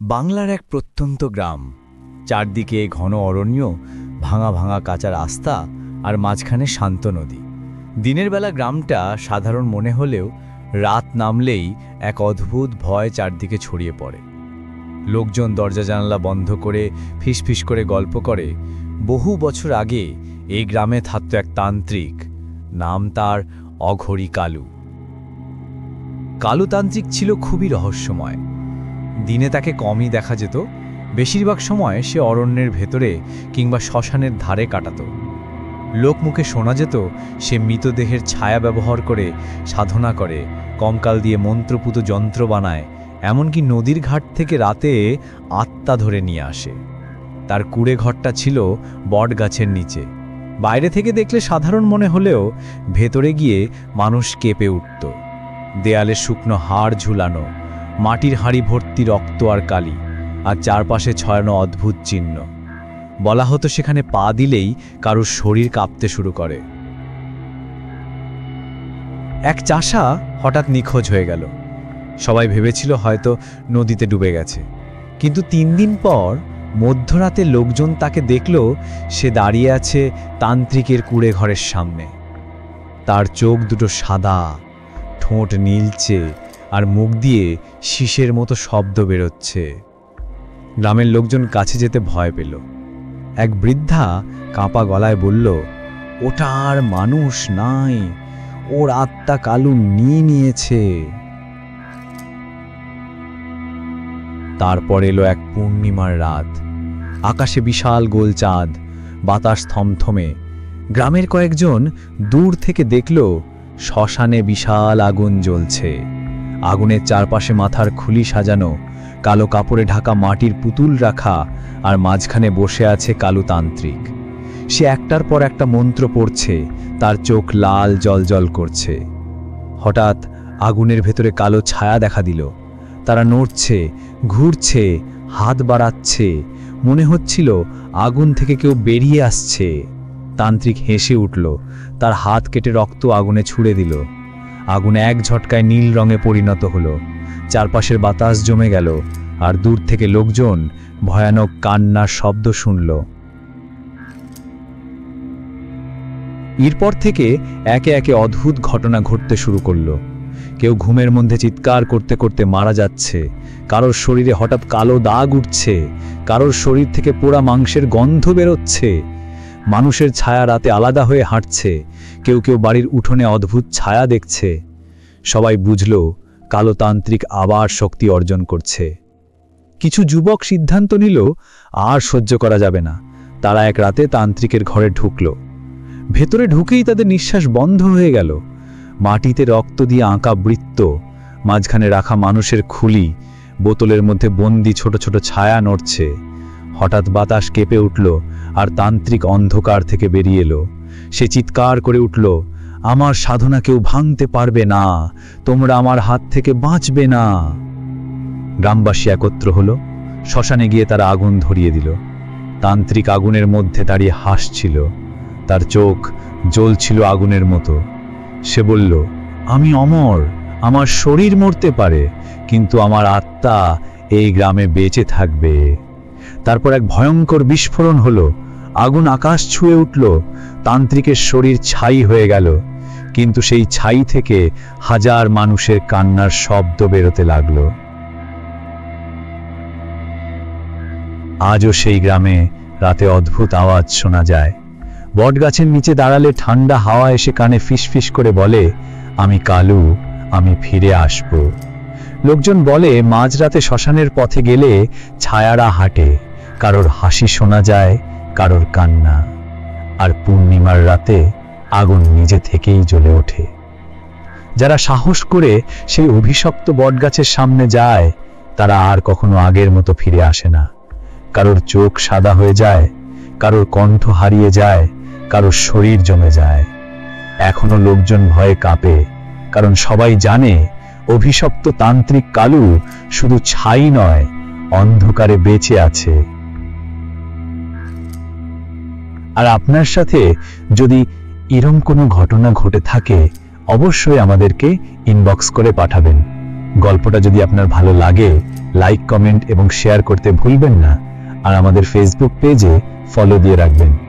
বাংলার এক প্রত্যন্ত গ্রাম, চারদিকে ঘন অরণ্য, ভাঙা ভাঙা কাঁচা রাস্তা আর মাঝখানে শান্ত নদী। দিনের বেলা গ্রামটা সাধারণ মনে হলেও রাত নামলেই এক অদ্ভুত ভয় চারদিকে ছড়িয়ে পড়ে। লোকজন দরজা জানালা বন্ধ করে ফিসফিস করে গল্প করে বহু বছর আগে এই গ্রামে থাকত এক তান্ত্রিক, নাম তার অঘরী কালু। কালু তান্ত্রিক ছিল খুবই রহস্যময়। দিনে তাকে কমই দেখা যেত, বেশিরভাগ সময় সে অরণ্যের ভেতরে কিংবা শ্মশানের ধারে কাটাত। লোকমুখে শোনা যেত সে মৃতদেহের ছায়া ব্যবহার করে সাধনা করে, কঙ্কাল দিয়ে মন্ত্রপুত যন্ত্র বানায়, এমনকি নদীর ঘাট থেকে রাতে আত্মা ধরে নিয়ে আসে। তার কুড়ে ঘরটা ছিল বট গাছের নিচে। বাইরে থেকে দেখলে সাধারণ মনে হলেও ভেতরে গিয়ে মানুষ কেঁপে উঠত। দেয়ালে শুকনো হাড় ঝুলানো, মাটির হাঁড়ি ভর্তি রক্ত আর কালি, আর চারপাশে ছড়ানো অদ্ভুত চিহ্ন। বলা হতো সেখানে পা দিলেই কারোর শরীর কাঁপতে শুরু করে। এক চাষা হঠাৎ নিখোঁজ হয়ে গেল। সবাই ভেবেছিল হয়তো নদীতে ডুবে গেছে, কিন্তু 3 দিন পর মধ্যরাতে লোকজন তাকে দেখল সে দাঁড়িয়ে আছে তান্ত্রিকের কুড়ে ঘরের সামনে। তার চোখ দুটো সাদা, ঠোঁট নীলচে, আর মুখ দিয়ে শীষের মতো শব্দ বেরোচ্ছে। গ্রামের লোকজন কাছে যেতে ভয় পেল। এক বৃদ্ধা কাঁপা গলায় বলল, ওটা আর মানুষ নাই, ওর আত্মা কালু নিয়ে নিয়েছে। তারপর এলো এক পূর্ণিমার রাত। আকাশে বিশাল গোল চাঁদ, বাতাস থমথমে। গ্রামের কয়েকজন দূর থেকে দেখল শ্মশানে বিশাল আগুন জ্বলছে। আগুনের চারপাশে মাথার খুলি সাজানো, কালো কাপড়ে ঢাকা মাটির পুতুল রাখা, আর মাঝখানে বসে আছে কালু তান্ত্রিক। সে একটার পর একটা মন্ত্র পড়ছে, তার চোখ লাল জ্বলজ্বল করছে। হঠাৎ আগুনের ভেতরে কালো ছায়া দেখা দিল। তারা নড়ছে, ঘুরছে, হাত বাড়াচ্ছে, মনে হচ্ছিল আগুন থেকে কেউ বেরিয়ে আসছে। তান্ত্রিক হেসে উঠল, তার হাত কেটে রক্ত আগুনে ছুঁড়ে দিল। আগুন এক ঝটকায় নীল রঙে পরিণত হলো। চারপাশের বাতাস জমে গেল, আর দূর থেকে লোকজন ভয়ানক কান্নার শব্দ শুনল। এরপর থেকে একে একে অদ্ভুত ঘটনা ঘটতে শুরু করলো। কেউ ঘুমের মধ্যে চিৎকার করতে করতে মারা যাচ্ছে, কারোর শরীরে হঠাৎ কালো দাগ উঠছে, কারোর শরীর থেকে পোড়া মাংসের গন্ধ বেরোচ্ছে। মানুষের ছায়া রাতে আলাদা হয়ে হাঁটছে, কেউ কেউ বাড়ির উঠোনে অদ্ভুত ছায়া দেখছে। সবাই বুঝল কালো তান্ত্রিক আবার শক্তি অর্জন করছে। কিছু যুবক সিদ্ধান্ত নিল আর সহ্য করা যাবে না। তারা এক রাতে তান্ত্রিকের ঘরে ঢুকল। ভেতরে ঢুকেই তাদের নিঃশ্বাস বন্ধ হয়ে গেল। মাটিতে রক্ত দিয়ে আঁকা বৃত্ত, মাঝখানে রাখা মানুষের খুলি, বোতলের মধ্যে বন্দি ছোট ছোট ছায়া নড়ছে। হঠাৎ বাতাস কেঁপে উঠল, আর তান্ত্রিক অন্ধকার থেকে বেরিয়ে এলো। সে চিৎকার করে উঠল, আমার সাধনা কেউ ভাঙতে পারবে না, তোমরা আমার হাত থেকে বাঁচবে না। গ্রামবাসী একত্র হলো। শ্মশানে গিয়ে তারা আগুন ধরিয়ে দিল। তান্ত্রিক আগুনের মধ্যে দাঁড়িয়ে হাসছিল, তার চোখ জ্বলছিল আগুনের মতো। সে বলল, আমি অমর, আমার শরীর মরতে পারে, কিন্তু আমার আত্মা এই গ্রামে বেঁচে থাকবে। তারপর এক ভয়ঙ্কর বিস্ফোরণ হলো। আগুন আকাশ ছুঁয়ে উঠল, তান্ত্রিকের শরীর ছাই হয়ে গেল, কিন্তু সেই ছাই থেকে হাজার মানুষের কান্নার শব্দ বেরোতে লাগলো। আজও সেই গ্রামে রাতে অদ্ভুত আওয়াজ শোনা যায়। বটগাছের নিচে দাঁড়ালে ঠান্ডা হাওয়া এসে কানে ফিসফিস করে বলে, আমি কালু, আমি ফিরে আসব। লোকজন বলে মাঝরাতে শ্মশানের পথে গেলে ছায়ারা হাঁটে, কারোর হাসি শোনা যায়, কারোর কান্না। আর পূর্ণিমার রাতে আগুন নিজে থেকেই জ্বলে ওঠে। যারা সাহস করে সেই অভিশপ্ত বটগাছের সামনে যায়, তারা আর কখনো আগের মতো ফিরে আসে না। কারোর চোখ সাদা হয়ে যায়, কারোর কণ্ঠ হারিয়ে যায়, কারোর শরীর জমে যায়। এখনো লোকজন ভয়ে কাঁপে, কারণ সবাই জানে অভিশপ্ত তান্ত্রিক কালু শুধু ছাই নয়, অন্ধকারে বেঁচে আছে। আর আপনার সাথে যদি এরকম কোনো ঘটনা ঘটে থাকে, অবশ্যই আমাদেরকে ইনবক্স করে পাঠাবেন। গল্পটা যদি আপনার ভালো লাগে, লাইক, কমেন্ট এবং শেয়ার করতে ভুলবেন না। আর আমাদের ফেসবুক পেজে ফলো দিয়ে রাখবেন।